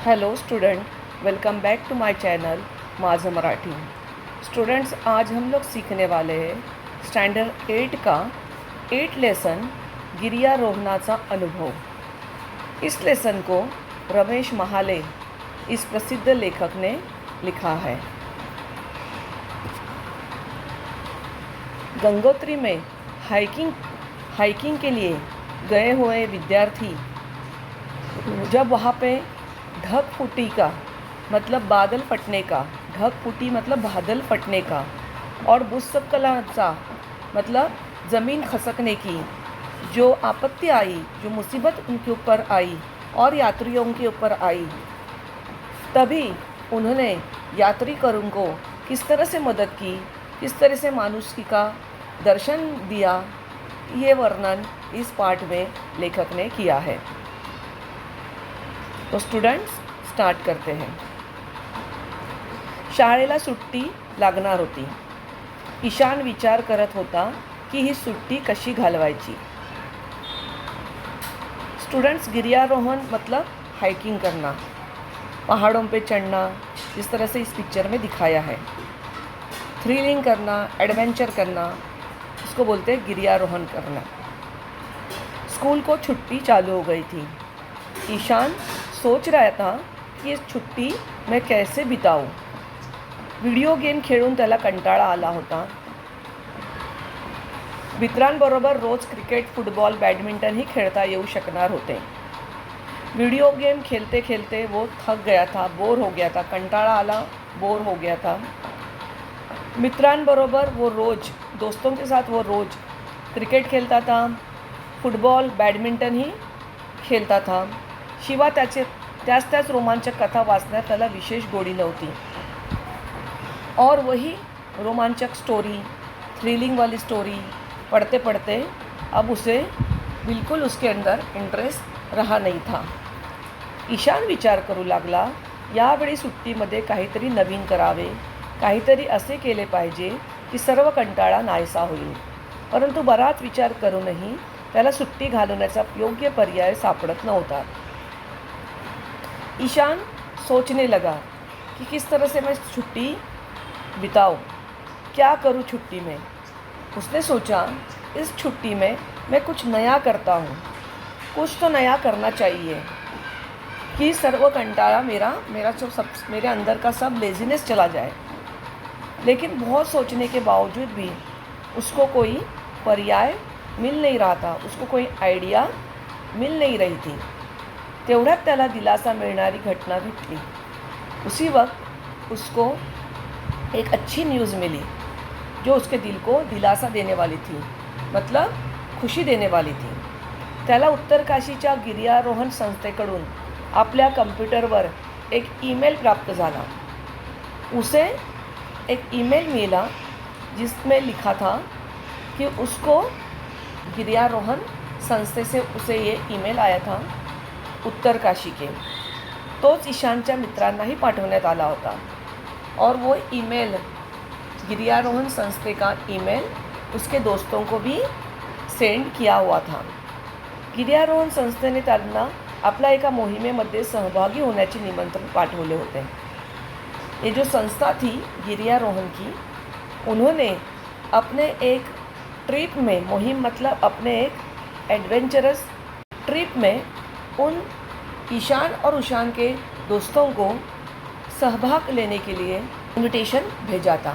Hello student, welcome back to my channel माझं Marathi. Students, आज हम लोग सीखने वाले हैं स्टैंडर्ड 8 का 8 लेसन गिरियारोहणाचा अनुभव। इस लेसन को रमेश महाले इस प्रसिद्ध लेखक ने लिखा है। गंगोत्री में हाइकिंग के लिए गए हुए विद्यार्थी जब वहाँ पे ढक फूटी का मतलब बादल फटने का, ढक फूटी मतलब बादल फटने का, और भूस्खलनाचा मतलब ज़मीन खसकने की जो आपत्ति आई, जो मुसीबत उनके ऊपर आई और यात्रियों के ऊपर आई, तभी उन्होंने यात्रिकरों को किस तरह से मदद की, किस तरह से मानुषी का दर्शन दिया, ये वर्णन इस पाठ में लेखक ने किया है। तो स्टूडेंट्स, स्टार्ट करते हैं। शाळेला सुट्टी लागणार होती। ईशान विचार करत होता की ही सुट्टी कशी घालवायची। स्टूडेंट्स, गिरियारोहण मतलब हाइकिंग करना, पहाड़ों पे चढ़ना, जिस तरह से इस पिक्चर में दिखाया है। थ्रिलिंग करना, एडवेंचर करना, उसको बोलते हैं गिरियारोहण करना। स्कूल को छुट्टी चालू हो गई थी। ईशान सोच रहा था की छुट्टी मैं कैसे बिताऊं। व्हिडिओ गेम खेळून त्याला कंटाळा आला होता। मित्रांबरोबर रोज क्रिकेट, फुटबॉल, बॅडमिंटन ही खेळता येऊ शकणार होते। वीडियो गेम खेलते खेलते वो थक गया था, बोर हो गया था, कंटाळा आला, बोर हो गया था। मित्रांबरोबर वो रोज, दोस्तों के साथ वो रोज क्रिकेट खेलता था, फुटबॉल, बैडमिंटन ही खेलता था। शिवाय त्याच रोमांचक कथा वाचण्यात त्याला विशेष गोडी नव्हती। और वही रोमांचक स्टोरी, थ्रिलिंग वाली स्टोरी पढ़ते पढ़ते अब उसे बिल्कुल उसके अंदर इंटरेस्ट रहा नहीं था। ईशान विचार करू लागला, यावेळी सुट्टीमध्ये काहीतरी नवीन करावे, काहीतरी असे केले पाहिजे की सर्व कंटाळा नाहीसा होईल। परंतु बराच विचार करूनही त्याला सुट्टी घालवण्याचा योग्य पर्याय सापडत नव्हता। ईशान सोचने लगा कि किस तरह से मैं छुट्टी बिताऊं, क्या करूं छुट्टी में। उसने सोचा, इस छुट्टी में मैं कुछ नया करता हूं, कुछ तो नया करना चाहिए कि सर्व कंटाळा मेरा जो सब मेरे अंदर का सब लेज़ीनेस चला जाए। लेकिन बहुत सोचने के बावजूद भी उसको कोई पर्याय मिल नहीं रहा था, उसको कोई आइडिया मिल नहीं रही थी। तेवढ्यात त्याला दिलासा मिळणारी घटना घटली। उसी वक्त उसको एक अच्छी न्यूज़ मिली जो उसके दिल को दिलासा देने वाली थी, मतलब खुशी देने वाली थी। त्याला उत्तरकाशीच्या गिर्यारोहण संस्थेकडून आपल्या कम्प्युटरवर एक ईमेल प्राप्त झाला। उसे एक ईमेल मिला जिसमें लिखा था कि उसको गिर्यारोहण संस्थे से उसे ये ईमेल आया था उत्तरकाशी के। तोच ईशानच्या मित्रांनाही पाठवण्यात आला होता और वो ईमेल, गिर्यारोहण संस्थे का ईमेल उसके दोस्तों को भी सेंड किया हुआ था। गिर्यारोहण संस्थेने त्यांना आपल्या एका मोहिमेमध्ये सहभागी होण्याचे निमंत्रण पाठवले होते। ये जो संस्था थी गिर्यारोहण की, उन्होंने अपने एक ट्रिप में, मुहिम मतलब अपने एक एडवेंचरस ट्रिप में उन ईशान और उशान के दोस्तों को सहभाग लेने के लिए इनविटेशन भेजा था,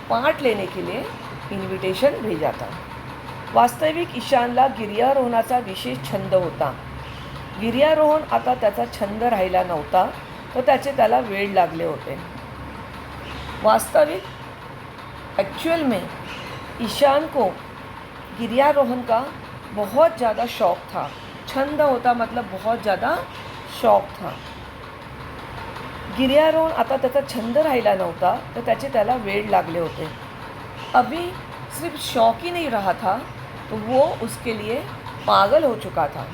पार्ट लेने के लिए इनविटेशन भेजा था। वास्तविक ईशानला गिर्यारोहणाचा विशेष छंद होता। गिर्यारोहण आता त्याचा छंद राहिला नव्हता, तर त्याला वेड लागले होते। वास्तविक एक्चुअल में ईशान को गिर्यारोहण का बहुत ज़्यादा शौक़ था। छंद होता मतलब बहुत ज़्यादा शौक़ था। गिर्यारोहण आता त्याचा छंद राहिला नव्हता, तर त्याला वेड लागले होते। अभी सिर्फ शौक़ ही नहीं रहा था, तो वो उसके लिए पागल हो चुका था।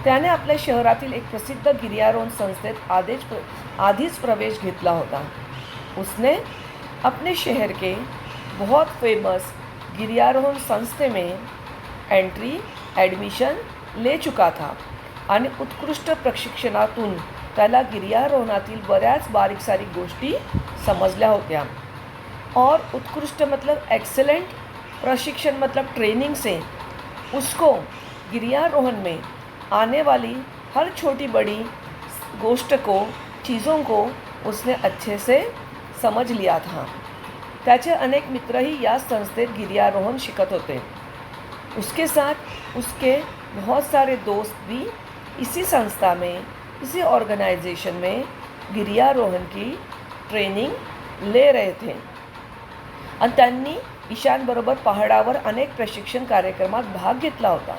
त्याने आपल्या शहरातील एक प्रसिद्ध गिर्यारोहण संस्थेत आधीच प्रवेश घेतला होता। उसने अपने शहर के बहुत फेमस गिर्यारोहण संस्थे में एंट्री, एडमिशन ले चुका था आणि उत्कृष्ट प्रशिक्षणातून त्याला गिर्यारोहणातील बऱ्याच बारीक सारीक गोष्टी समजल्या होत्या और उत्कृष्ट मतलब एक्सेलेंट प्रशिक्षण मतलब ट्रेनिंग से उसको गिर्यारोहण में आने वाली हर छोटी बड़ी गोष्ट को चीज़ों को उसने अच्छे से समझ लिया था। त्याचे अनेक मित्रही या संस्थेत गिर्यारोहण शिकत होते। उसके साथ उसके बहुत सारे दोस्त भी इसी संस्था में, इसी ऑर्गेनाइजेशन में गिर्यारोहण की ट्रेनिंग ले रहे थे आणि त्यांनी ईशानबरोबर पहाडावर अनेक प्रशिक्षण कार्यक्रमात भाग घेतला होता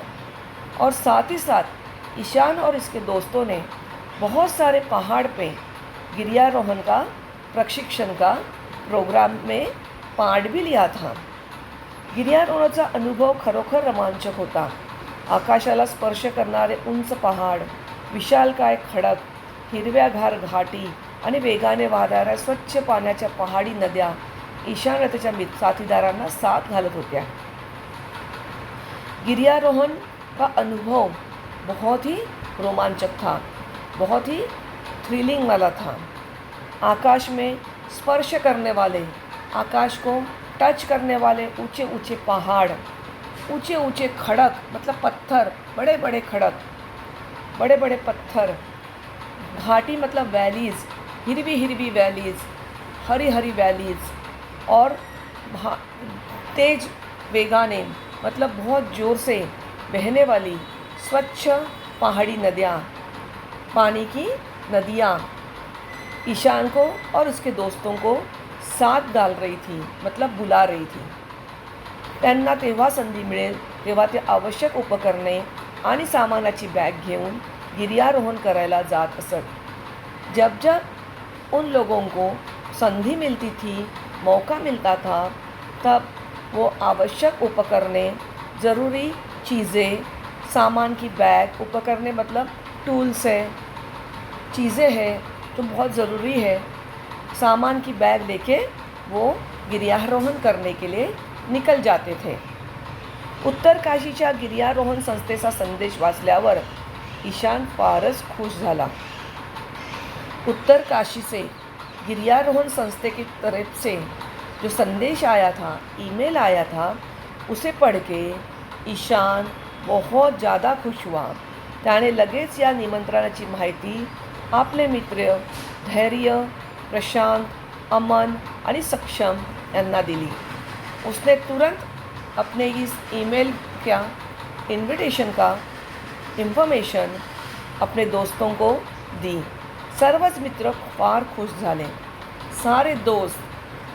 और साथ ही साथ ईशान और इसके दोस्तों ने बहुत सारे पहाड़ पे गिर्यारोहण का प्रशिक्षण का प्रोग्राम में पार्ट भी लिया था। गिर्यारोहणाचा अनुभव खरोखर रोमांचक होता। आकाशाला स्पर्श करणारे उंच पहाड, विशालकाय खडक, हिरव्यागार घाटी आणि वेगाने वाहणाऱ्या स्वच्छ पाण्याच्या पहाडी नद्या ईशान त्याच्या साथीदारांना साथ घालत होत्या। गिर्यारोहण का अनुभव बहुत ही रोमांचक था, बहुत ही थ्रिलिंग वाला था। आकाश में स्पर्श करने वाले, आकाश को टच करने वाले ऊंचे ऊंचे पहाड़, ऊंचे ऊंचे खड़क मतलब पत्थर, बड़े बड़े खड़क, बड़े बड़े पत्थर, घाटी मतलब वैलीज़, हिरवी हिरवी वैलीज़, हरी हरी वैलीज़ और तेज वेगाने मतलब बहुत ज़ोर से बहने वाली स्वच्छ पहाड़ी नदियाँ, पानी की नदियाँ ईशान को और उसके दोस्तों को साथ डाल रही थी, मतलब बुला रही थी। त्यांना तेव्हा संधी मिळेल तेव्हा ते आवश्यक उपकरणे आणि सामानाची बॅग घेऊन गिर्यारोहण करायला जात असत। जब जब उन लोगों को संधि मिलती थी, मौका मिलता था, तब वो आवश्यक उपकरणे, ज़रूरी चीज़ें, सामान की बैग, उपकरणे मतलब टूल्स है, चीज़ें हैं जो बहुत ज़रूरी है, सामान की बैग लेके वो गिर्यारोहण करने के लिए निकल जाते थे। उत्तर काशीच्या गिर्यारोहण संस्थेचा संदेश वाचल्यावर ईशान फारच खुश झाला। उत्तर काशी से गिर्यारोहण संस्थे की तरफ से जो संदेश आया था, ईमेल आया था, उसे पढ़ के ईशान बहुत ज़्यादा खुश हुआ। त्याने लगेच या निमंत्रणाची माहिती आपले मित्र धैर्य, प्रशांत, अमन आणि सक्षम यांना दिली। उसने तुरंत अपने इस ईमेल का इन्विटेशन का इन्फॉर्मेशन अपने दोस्तों को दी। सर्वच मित्र फार खुश झाले। सारे दोस्त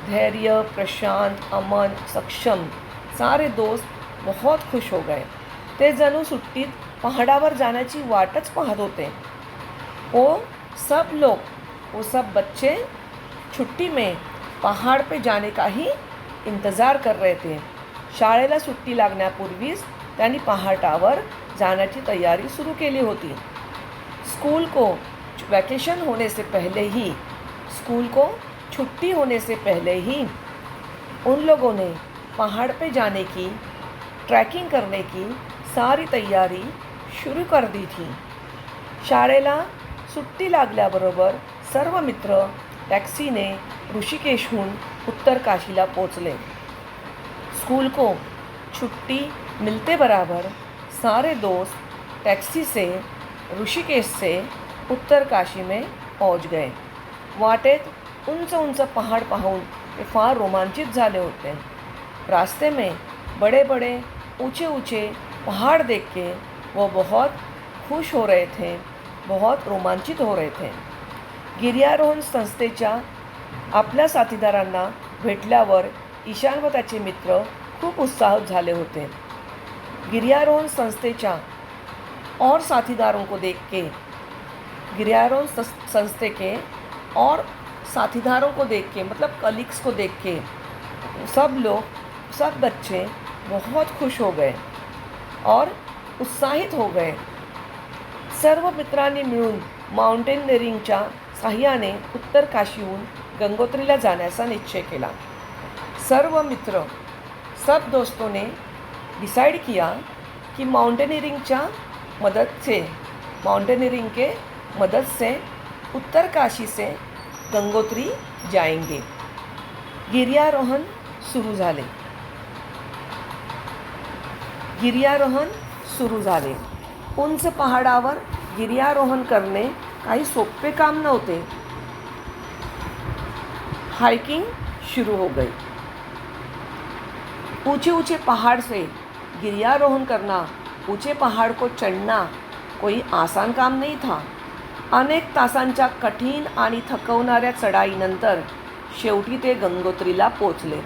धैर्य, प्रशांत, अमन, सक्षम सारे दोस्त बहुत खुश हो गए। ते जणू सुट्टीत पहाडावर जाण्याची वाटच पाहत होते। वो सब लोग, वो सब बच्चे छुट्टी में पहाड़ पे जाने का ही इंतज़ार कर रहे थे। शाळेला सुट्टी लागण्यापूर्वीच त्यांनी पहाडावर जाण्याची तयारी सुरू केली होती। स्कूल को वैकेशन होने से पहले ही, स्कूल को छुट्टी होने से पहले ही उन लोगों ने पहाड़ पे जाने की, ट्रैकिंग करने की सारी तयारी शुरू कर दी थी। शाळेला सुट्टी लागल्याबरोबर सर्व मित्र टॅक्सीने ऋषिकेशहून उत्तर काशीला पोचले। स्कूल को छुट्टी मिलते बराबर सारे दोस्त टैक्सी से ऋषिकेश से उत्तर काशी में पहुंच गए। वाटेत उंच उंच पहाड़ पाहून ते फार रोमांचित झाले होते। रास्ते में बड़े बड़े ऊंचे ऊंचे पहाड़ देख के वो बहुत खुश हो रहे थे, बहुत रोमांचित हो रहे थे। गिर्यारोहण संस्थेच्या आपल्या साथीदारांना भेटल्यावर ईशान व त्याचे मित्र खूप उत्साहित झाले होते। गिर्यारोहण संस्थेच्या और साथीदारों को देख के, गिर्यारोहण संस्थे के और साथीदारों को देख के मतलब कलीग्स को देख के सब लोग, सब बच्चे बहुत खुश हो गए और उत्साहित हो गए। सर्व मित्रांनी मिळून माउंटेनिअरिंगच्या साहाय्याने उत्तर काशीहून गंगोत्रीला जाण्याचा निश्चय केला। सर्व मित्र, सब दोस्तों ने डिसाइड किया कि माउंटेनियरिंग के मदद से उत्तरकाशी से गंगोत्री जाएंगे। गिर्यारोहण सुरू झाले। गिर्यारोहण सुरू झाले। उंच पहाडावर गिर्यारोहण करणे काही सोपे काम नव्हते। हाइकिंग शुरू हो गई। ऊंचे ऊंचे पहाड़ से गिर्यारोहण करना, ऊंचे पहाड़ को चढ़ना कोई आसान काम नहीं था। अनेक तासांच्या कठीण आणि थकवणाऱ्या चढाईनंतर शेवटी ते गंगोत्रीला पोचले।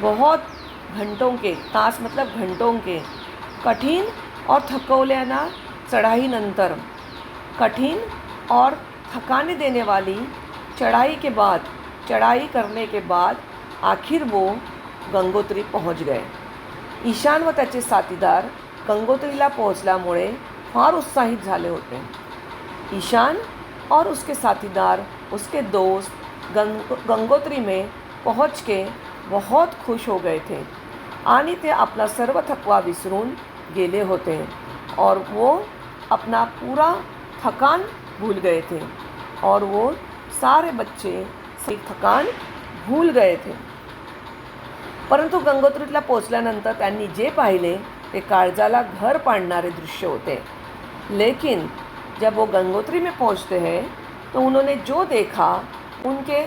बहुत घंटों के, तास मतलब घंटों के, कठिन और थकवल्याना चढ़ाईनंतर, कठिन और थकाने देने वाली चढ़ाई करने के बाद आखिर वो गंगोत्री पहुंच गए। ईशान व त्याचे साथीदार गंगोत्रीला पोहोचल्यामुळे फार उत्साहित झाले होते। ईशान और उसके साथीदार, उसके दोस्त गंगोत्री में पहुंच के बहुत खुश हो गए थे आणि ते अपना सर्व थकवा विसरून गेले होते और वो अपना पूरा थकान भूल गए थे और वो सारे बच्चे से थकान भूल गए थे। परंतु गंगोत्रीला पोचल्यानंतर त्यांनी जे पाहिले ते काळजाला घर पाडणारे दृश्य होते। लेकिन जब वो गंगोत्री में पहुंचते हैं तो उन्होंने जो देखा उनके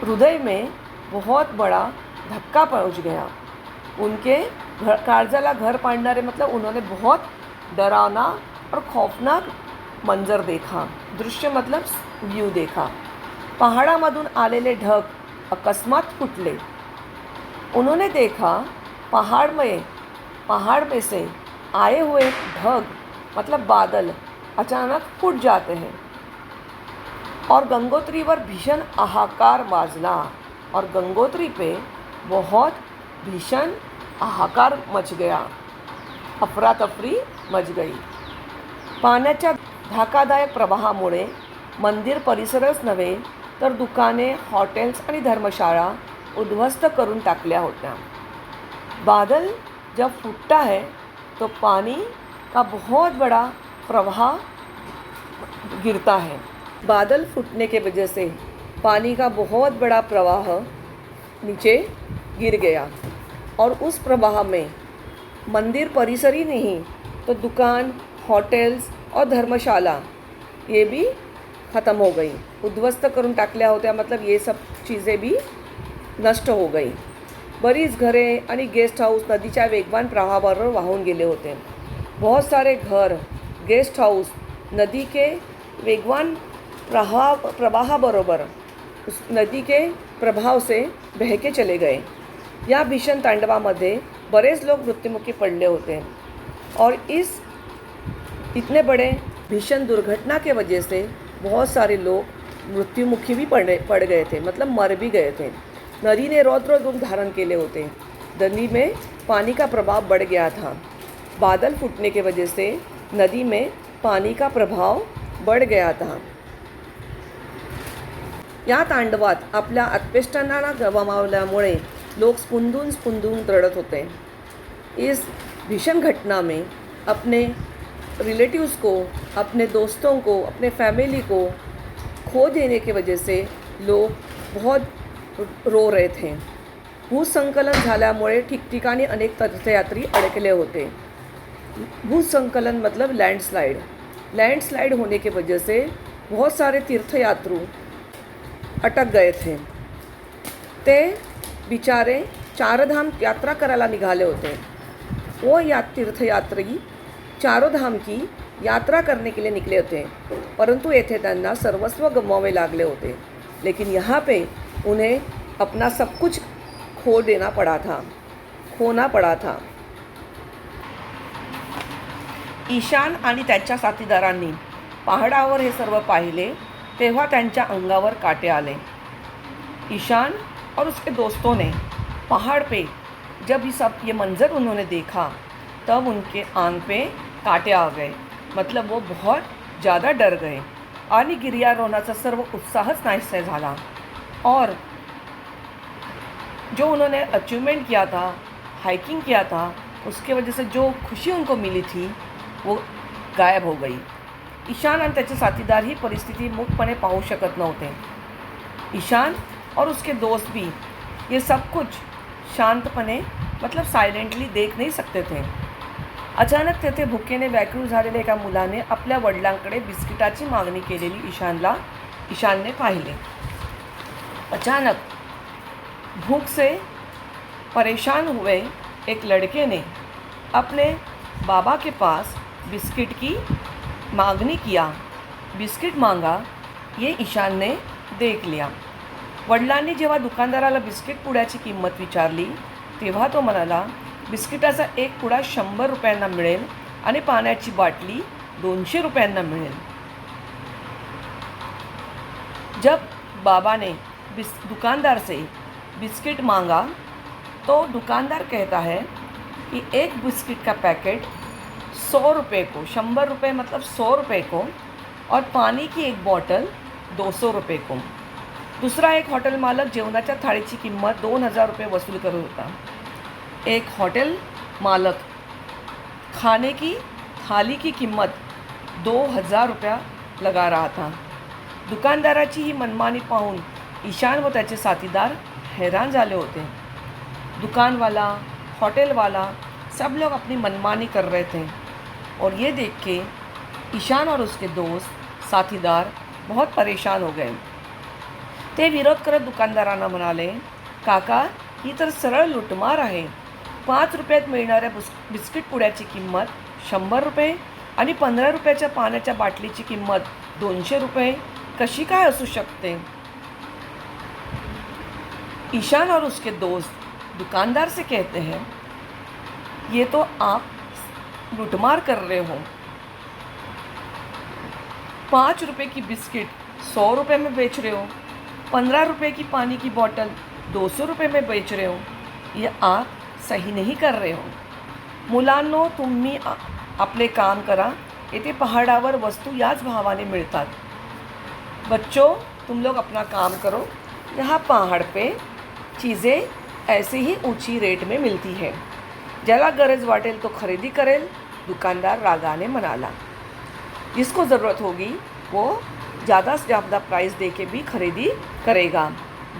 हृदय में बहुत बड़ा धक्का पहुंच गया। उनके काळजाला घर पाडणारे मतलब उन्होंने बहुत डरावना और खौफनाक मंजर देखा। दृश्य मतलब व्यू देखा। पहाड़ामधून आलेले ढग अकस्मात फुटले। उन्होंने देखा पहाड़ में से आए हुए ढग मतलब बादल अचानक फूट जाते हैं और गंगोत्री पर भीषण हाहाकार वाजला और गंगोत्री पे बहुत भीषण हाहाकार मच गया, अफरातफरी मच गई। पाण्याच्या धोकादायक प्रवाहामुळे मंदिर परिसरच नव्हे तर दुकाने, हॉटेल्स आणि धर्मशाळा उद्ध्वस्त करून टाकल्या होत्या। बादल जब फूटता है तो पानी का बहुत बड़ा प्रवाह गिरता है। बादल फूटने के वजह से पानी का बहुत बड़ा प्रवाह नीचे गिर गया और उस प्रवाह में मंदिर परिसर ही नहीं तो दुकान, हॉटेल्स और धर्मशाला ये भी ख़त्म हो गई, उद्ध्वस्त करून टाकल्या होत्या। मतलब ये सब चीज़ें भी नष्ट हो गई। बरीच घरे आणि गेस्ट हाऊस नदीच्या वेगवान प्रवाहाबरोबर वाहून गेले होते। बहुत सारे घर, गेस्ट हाऊस नदी के वेगवान प्रवाहाबरोबर उस नदी के प्रभाव से बह के चले गए। या भीषण तांडवामध्ये बरेच लोग मृत्युमुखी पड़े होते और इस इतने बड़े भीषण दुर्घटना के वजह से बहुत सारे लोग मृत्युमुखी भी पड़ गए थे, मतलब मर भी गए थे। नदी ने रौद्र रूप धारण केले होते। नदी में पानी का प्रभाव बढ़ गया था। बादल फूटने के वजह से नदी में पानी का प्रभाव बढ़ गया था। या तांडवात आपल्या आत्पेष्टांना गमावल्यामुळे लोग स्पुंदून रडत होते। इस भीषण घटना में अपने रिलेटिव्स को, अपने दोस्तों को, अपने फैमिली को खो देने की वजह से लोग बहुत रो रहे थे। भूस्खलन झाल्यामुळे ठिकठिकाणी अनेक तीर्थयात्री अडकले होते। भूस्खलन मतलब लैंडस्लाइड होने की वजह से बहुत सारे तीर्थयात्रु अटक गए थे। ते बिचारे चारधाम यात्रा करायला निघाले होते। वो तीर्थयात्री चारों धाम की यात्रा करने के लिए निकले होते, परंतु येथे त्यांना सर्वस्व गमवावे लागले होते। लेकिन यहाँ पे उन्हें अपना सब कुछ खोना पड़ा था। ईशान आणि त्याच्या साथीदारांनी पहाडावर हे सर्व पाहिले तेव्हा त्यांच्या अंगावर काटे आले। ईशान और उसके दोस्तों ने पहाड़ पे जब ये मंज़र उन्होंने देखा तब उनके आंख पे काटे आ गए, मतलब वो बहुत ज़्यादा डर गए आणि गिर्यारोहणाचा सर्व उत्साहच नाहीसा झाला और जो उन्होंने अचीवमेंट किया था, हाइकिंग किया था, उसके वजह से जो खुशी उनको मिली थी वो गायब हो गई। ईशान आणि त्याचे साथीदार ही परिस्थिति मुक्तपणे पाहू शकत नव्हते. ईशान और उसके दोस्त भी ये सब कुछ शांतपणे मतलब सायलेंटली देख नहीं सकते थे. अचानक तेथे भुकेने व्याकुळ झालेल्या एका मुलाने आपल्या वडिलांकडे बिस्किटाची मागणी केलेली ईशानने पाहिले. अचानक भूख से परेशान हुए एक लड़के ने अपने बाबा के पास बिस्किट की मांगनी किया. बिस्किट मांगा ये ईशान ने देख लिया. वडिलांनी जेव्हा दुकानदाराला बिस्किट पुड्याची किंमत विचारली तेव्हा तो म्हणाला, बिस्किटाचा एक पुडा 100 रुपयांना मिळेल आणि पाण्याची बाटली 200 रुपयांना मिळेल. जब बाबा ने दुकानदार से बिस्किट मांगा तो दुकानदार कहता है कि एक बिस्किट का पैकेट 100 रुपये को, 100 रुपये मतलब 100 रुपये को, और पानी की एक बॉटल 200 रुपये को. दूसरा एक हॉटेल मालक जेवणाच्या थाळीची किंमत 2000 रुपये वसूल करत होता. एक होटल मालक खाने की थाली की कीमत 2000 रुपया लगा रहा था. दुकानदाराची ही मनमानी पाहून ईशान व त्याचे साथीदार हैरान झाले होते. दुकान वाला, होटल वाला सब लोग अपनी मनमानी कर रहे थे और ये देख के ईशान और उसके दोस्त साथीदार बहुत परेशान हो गए. ते विरोध करत दुकानदारांना म्हणाले, काका ही तर सरळ लुटमार आहे. 5 रुपयात मिळणाऱ्या बिस्किट पुड्याची किंमत 100 रुपये आणि 15 रुपयाच्या पाण्याच्या बाटलीची किंमत 200 रुपये कशी काय असू शकते. ईशान और उसके दोस्त दुकानदार से कहते हैं, ये तो आप लुटमार कर रहे हो. 5 रुपये की बिस्किट 100 रुपये में बेच रहे हो, 15 रुपये की पानी की बॉटल 200 रुपये में बेच रहे हो. ये आप सही नहीं कर रहे हो. मुलांनो, तुम्ही आपले काम करा. येथे पहाडावर वस्तू याच भावाने मिळतात. बच्चों, तुम लोग अपना काम करो. यहाँ पहाड़ पे चीज़ें ऐसे ही ऊंची रेट में मिलती है. ज्याला गरज वाटेल तो खरेदी करेल. दुकानदार रागाने म्हणाला. जिसको ज़रूरत होगी वो ज़्यादा से ज़्यादा प्राइस दे के भी खरेदी करेगा.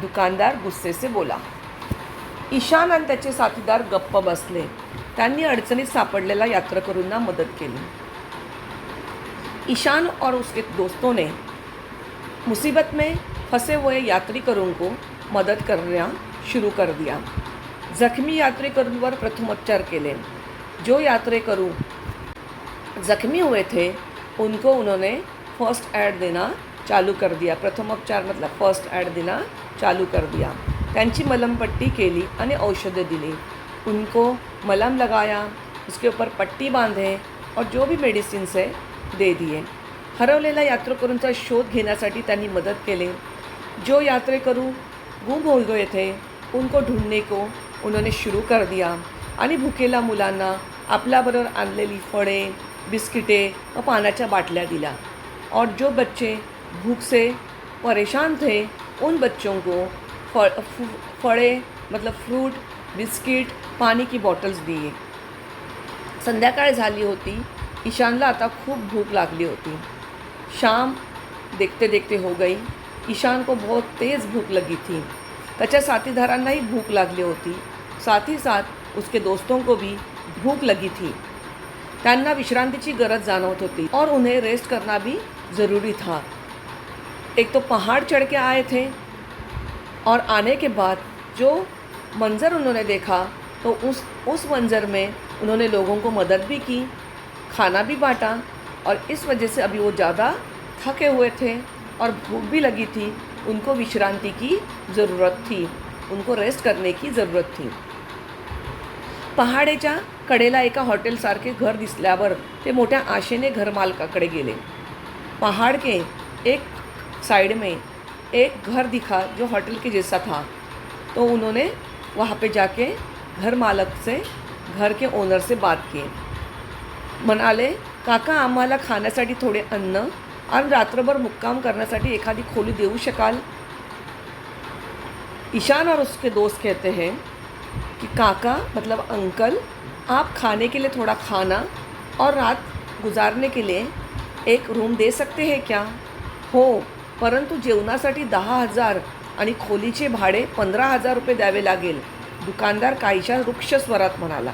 दुकानदार गुस्से से बोला. ईशान आणि त्याचे साथीदार गप्प बसले. त्यांनी अडचणीत सापडलेल्या यात्रेकरूंना मदत केली. ईशान और उसके दोस्तों ने मुसीबत में फंसे हुए यात्रिकरों को मदद करना शुरू कर दिया. जख्मी यात्रिकरूंवर प्रथमोपचार केले. जो यात्रेकरू जख्मी हुए थे उनको उन्होंने फर्स्ट एड देना चालू कर दिया. प्रथमोपचार मतलब फर्स्ट एड देना चालू कर दिया. त्यांची मलमपट्टी केली आणि औषधे दिली. उनको मलम लगाया, उसके ऊपर पट्टी बांधे और जो भी मेडिसिन्स है दे दिए. हरवलेल्या यात्रेकरूंचा शोध घेण्यासाठी त्यांनी मदत केली. जो यात्रेकरू गुम हो गए थे उनको ढूंढने को उन्होंने शुरू कर दिया आणि भुकेल्या मुलांना आपल्याबरोबर आणलेली फळे, बिस्किटे व पाण्याच्या बाटल्या दिल्या. और जो बच्चे भूख से परेशान थे उन बच्चों को फळे मतलब फ्रूट, बिस्किट, पानी की बॉटल्स दिए. संध्याकाळ झाली होती. ईशानला आता खूप भूक लागली होती. शाम देखते देखते हो गई. ईशान को बहुत तेज़ भूख लगी थी. त्याच्या साथीदारांनाही भूक लागली होती. साथ ही साथ उसके दोस्तों को भी भूख लगी थी. त्यांना विश्रांतीची गरज जाणवत होती और उन्हें रेस्ट करना भी ज़रूरी था. एक तो पहाड़ चढ़ के आए थे और आने के बाद जो मंज़र उन्होंने देखा तो उस मंज़र में उन्होंने लोगों को मदद भी की, खाना भी बांटा और इस वजह से अभी वो ज़्यादा थके हुए थे और भूख भी लगी थी. उनको विश्रांति की ज़रूरत थी. उनको रेस्ट करने की ज़रूरत थी. पहाडेच्या कडेला एका हॉटेलसारखे घर दिसल्यावर ते मोठ्या आशेने घरमालकाकडे गेले. पहाड़ के एक साइड में एक घर दिखा जो होटल के जैसा था. तो उन्होंने वहाँ पे जाके घर मालक से, घर के ओनर से बात की. म्हणाले, काका आम्हाला खाण्यासाठी थोडे अन्न आणि रात्रभर मुक्काम करण्यासाठी एखादी खोली देऊ शकाल. ईशान और उसके दोस्त कहते हैं कि काका मतलब अंकल, आप खाने के लिए थोड़ा खाना और रात गुजारने के लिए एक रूम दे सकते हैं क्या? हो, परंतु जेवणासाठी 10,000 आणि खोलीचे भाडे 15,000 रुपये द्यावे लागेल, दुकानदार काहीशा रुक्ष स्वरात म्हणाला.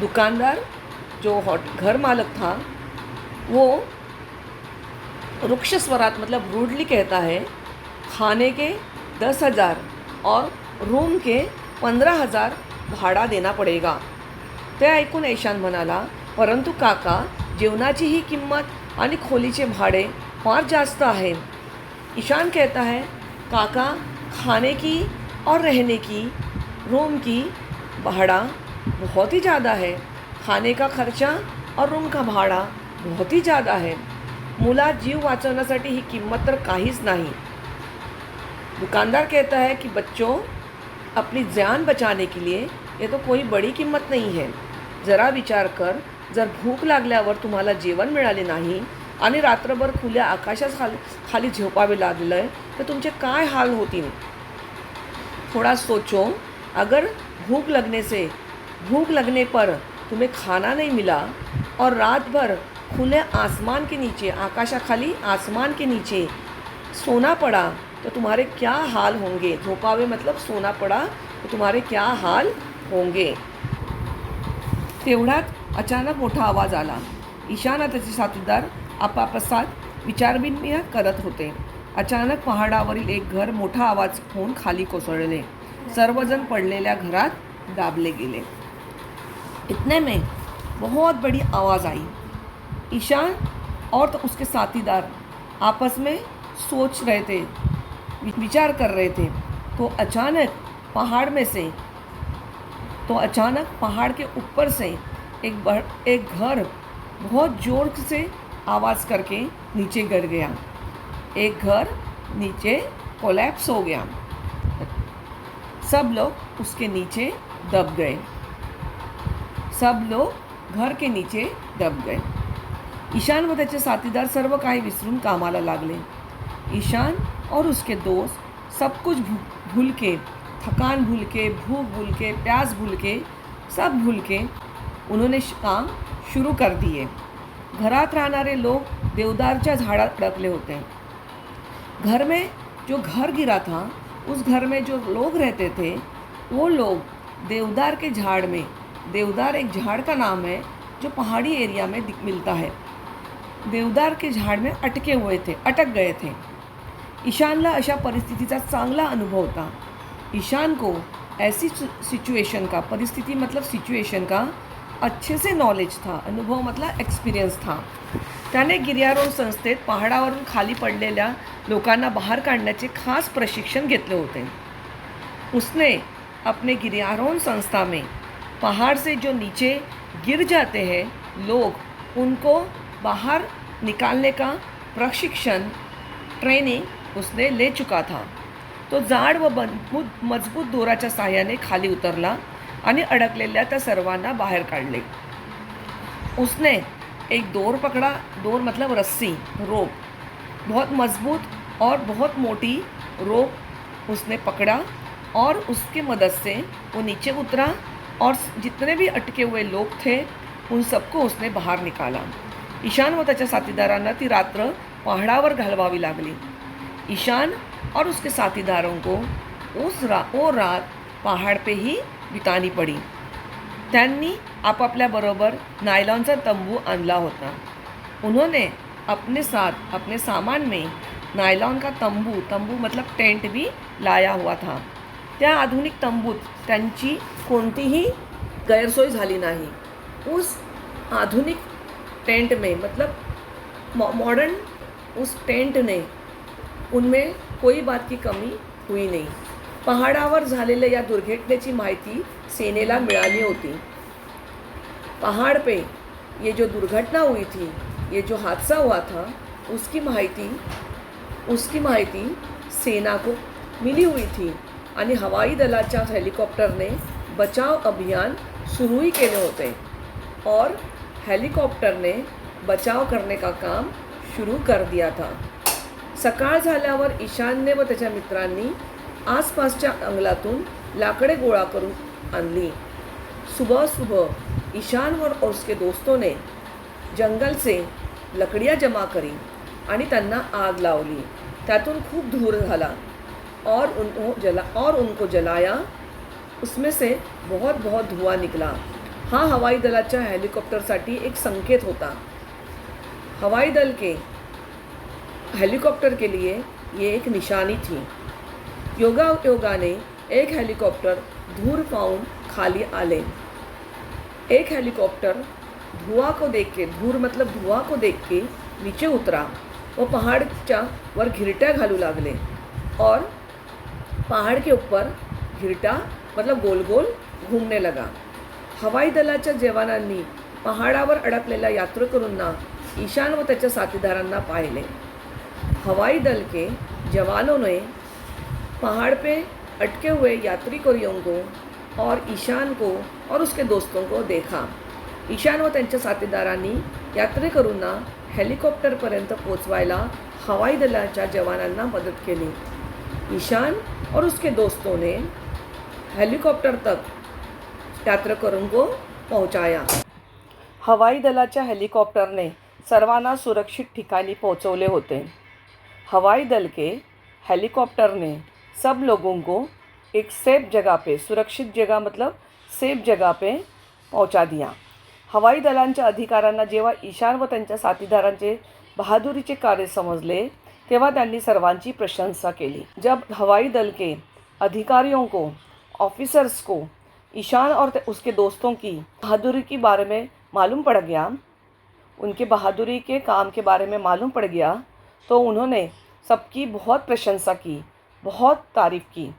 दुकानदार जो घर मालक था वो रुक्ष स्वरात मतलब रूडली कहता है, खाने के 10,000 और रूम के 15,000 भाडा देना पडेगा. ते ऐकून ईशान म्हणाला, परंतु काका, जेवणाची ही किंमत आणि खोलीचे भाडे फार जास्त आहे. ईशान कहता है, काका, खाने की और रहने की, रूम की भाड़ा बहुत ही ज़्यादा है. खाने का खर्चा और रूम का भाड़ा बहुत ही ज़्यादा है. मुला जीव वाचवण्यासाठी ही किंमत तर काहीच नाही. दुकानदार कहता है कि बच्चों, अपनी जान बचाने के लिए ये तो कोई बड़ी किंमत नहीं है. जरा विचार कर, जर भूक लागल्यावर तुम्हाला जेवण मिळाले नाही आणि रात्रभर खुल्या आकाशाखाली झोपावे लागलं तर तुमचे काय हाल होतील. थोड़ा सोचो, अगर भूख लगने पर तुम्हें खाना नहीं मिला और रात भर खुले आसमान के नीचे, आकाशाखाली आसमान के नीचे सोना पड़ा तो तुम्हारे क्या हाल होंगे. झोपावे मतलब सोना पड़ा तो तुम्हारे क्या हाल होंगे. तेवढ्यात अचानक मोठा आवाज आला. ईशान आणि त्याचे साथीदार आपापसात विचारविनिमय करत होते. अचानक पहाडावरील एक घर मोठा आवाज होऊन खाली कोसळले. सर्वजण पडलेल्या घरात दाबले गेले. इतने में बहुत बड़ी आवाज़ आई. ईशान और तो उसके साथीदार आपस में सोच रहे थे, विचार कर रहे थे. तो अचानक पहाड़ के ऊपर से एक घर बहुत ज़ोर से आवाज़ करके नीचे गिर गया. एक घर नीचे कोलैप्स हो गया. सब लोग उसके नीचे दब गए. सब लोग घर के नीचे दब गए. ईशान व त्याचे साथीदार सर्व काही विसरून कामाला लागले. ईशान और उसके दोस्त सब कुछ भूल के, थकान भूल के, भूख भूल के, प्यास भूल के, सब भूल के उन्होंने काम शुरू कर दिए. घरात राहणारे लोग देवदारच्या झाडात अडकले होते. घर में जो घर गिरा था, उस घर में जो लोग रहते थे वो लोग देवदार के झाड़ में, देवदार एक झाड़ का नाम है जो पहाड़ी एरिया में मिलता है, देवदार के झाड़ में अटक गए थे. ईशानला अशा परिस्थितीचा चांगला अनुभव होता. ईशान को ऐसी सिचुएशन का, परिस्थिति मतलब सिचुएशन का अच्छे से नॉलेज था. अनुभव मतलब एक्सपिरियंस था. त्याने गिर्यारोहण संस्थेत पहाडावरून खाली पडलेल्या लोकांना बाहर काढण्याचे खास प्रशिक्षण घेतले होते. उसने अपने गिर्यारोहण संस्था में पहाड़ से जो नीचे गिर जाते हैं लोग, उनको बाहर निकालने का प्रशिक्षण, ट्रेनिंग उसने ले चुका था. तो जाड व मजबूत दोराच्या साहाय्याने खाली उतरला आणि अडकलेल्या त्या सर्वांना बाहेर काढले. उसने एक दोर पकड़ा. दोर मतलब रस्सी, रोप. बहुत मजबूत और बहुत मोटी रोप उसने पकड़ा और उसकी मदद से वो नीचे उतरा और जितने भी अटके हुए लोग थे उन सबको उसने बाहर निकाला. ईशान व त्याच्या साथीदारांना ती रात्र पहाडावर घालवावी लागली. ईशान और उसके साथीदारों को वो रात पहाड़ पे ही बितानी पड़ी. त्यांनी आपापल्याबरोबर नायलॉनचा तंबू आणला होता. उन्होंने अपने साथ अपने सामान में नायलॉन का तंबू मतलब टेंट भी लाया हुआ था. त्या आधुनिक तंबूत त्यांची कोणतीही गैरसोय झाली नाही. उस आधुनिक टेंट में मतलब मॉडर्न उस टेंट ने, उनमें कोई बात की कमी हुई नहीं. पहाडावर झालेल्या या दुर्घटनेची माहिती सेनेला मिळाली होती. पहाड़ पे ये जो दुर्घटना हुई थी, ये जो हादसा हुआ था, उसकी माहिती सेना को मिली हुई थी आणि हवाई दलाच्या हेलिकॉप्टरने बचाव अभियान सुरूही केले होते और हेलिकॉप्टर ने बचाव करने का काम शुरू कर दिया था. सकाळ झाल्यावर ईशानने व त्याच्या मित्रांनी आसपासच्या अंगलातून लाकडे गोळा करून आणली. सुबह ईशान और उसके दोस्तों ने जंगल से लकड़ियाँ जमा करी आणि त्यांना आग लावली. त्यातून खूप धूर झाला और उनको जलाया. उसमें से बहुत बहुत धुआं निकला. हा हवाई दलाच्या हेलिकॉप्टरसाठी एक संकेत होता. हवाई दल के हेलिकॉप्टर के लिए ये एक निशानी थी. योगायोगाने एक हेलिकॉप्टर धूर पाहून खाली आले. एक हेलिकॉप्टर धुआं को देख के, धूर मतलब धुआं को देख के नीचे उतरा व पहाड़च्या वर घिरट्या घालू लागले और पहाड़ के ऊपर घिरटा मतलब गोल गोल घूमने लगा. हवाई दलाच्या जवानांनी पहाडावर अडकलेल्या यात्रेकरूंना ईशान व त्याच्या साथीदारांना पाहिले. हवाई दल के जवानों ने पहाड़ पे अटके हुए यात्रिकों को और ईशान को और उसके दोस्तों को देखा. ईशान व त्यांच्या साथीदारांनी यात्रेकरूंना हेलिकॉप्टरपर्यंत पोचवायला हवाई दलाच्या जवानांना मदत केली. ईशान और उसके दोस्तों ने हेलिकॉप्टर तक यात्रेकरूं को पहुंचाया. हवाई दलाच्या हेलिकॉप्टरने सर्वांना सुरक्षित ठिकाणी पोहोचवले होते. हवाई दल के हेलिकॉप्टर ने सब लोगों को एक सेफ जगह पे, सुरक्षित जगह मतलब सेफ जगह पे पहुंचा दिया. हवाई दलांच्या अधिकाऱ्यांना जेव्हा ईशान व त्यांच्या साथीदारांचे बहादुरीचे कार्य समजले तेव्हा त्यांनी सर्वांची प्रशंसा केली. जब हवाई दल के अधिकारियों को, ऑफिसर्स को ईशान और उसके दोस्तों की बहादुरी के बारे में मालूम पड़ गया, उनके बहादुरी के काम के बारे में मालूम पड़ गया, तो उन्होंने सबकी बहुत प्रशंसा की, बहुत तारीफ की.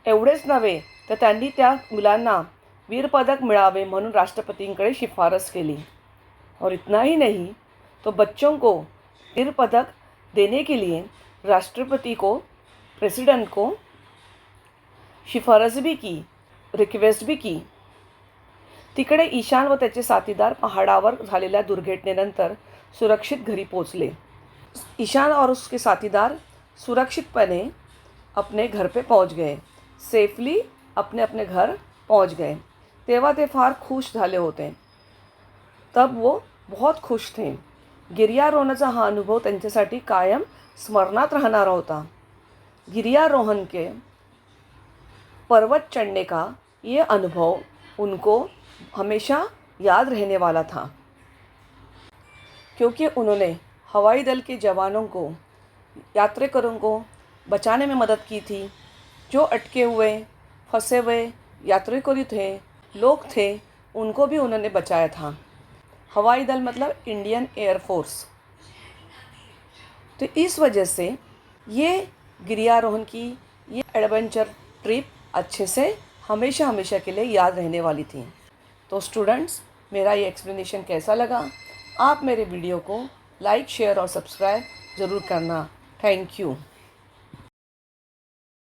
एवढेच नव्हे तर त्यांनी त्या मुलांना वीरपदक मिळावे म्हणून राष्ट्रपतींकडे शिफारस केली. और इतना ही नहीं तो बच्चों को वीरपदक देने के लिए राष्ट्रपति को, प्रेसिडेंट को शिफारस भी की, रिक्वेस्ट भी की. तिकडे ईशान व त्याचे साथीदार पहाडावर झालेल्या दुर्घटनेनंतर सुरक्षित घरी पोचले. ईशान और उसके साथीदार सुरक्षितपणे अपने घर पे पहुंच गए. सेफली अपने अपने घर पहुंच गए. तेव्हा ते फार खुश झाले होते. तब वो बहुत खुश थे. गिर्यारोहणाचा हा अनुभव त्यांच्यासाठी कायम स्मरणात राहणारा होता. गिर्यारोहण के पर्वत चढ़ने का ये अनुभव उनको हमेशा याद रहने वाला था, क्योंकि उन्होंने हवाई दल के जवानों को, यात्रिकरों को बचाने में मदद की थी. जो अटके हुए, फंसे हुए यात्रिकों थे, लोग थे, उनको भी उन्होंने बचाया था. हवाई दल मतलब इंडियन एयरफोर्स. तो इस वजह से ये गिर्यारोहण की ये एडवेंचर ट्रिप अच्छे से हमेशा हमेशा के लिए याद रहने वाली थी. तो स्टूडेंट्स, मेरा ये एक्सप्लेनेशन कैसा लगा? आप मेरे वीडियो को लाइक, शेयर और सब्सक्राइब ज़रूर करना. Thank you.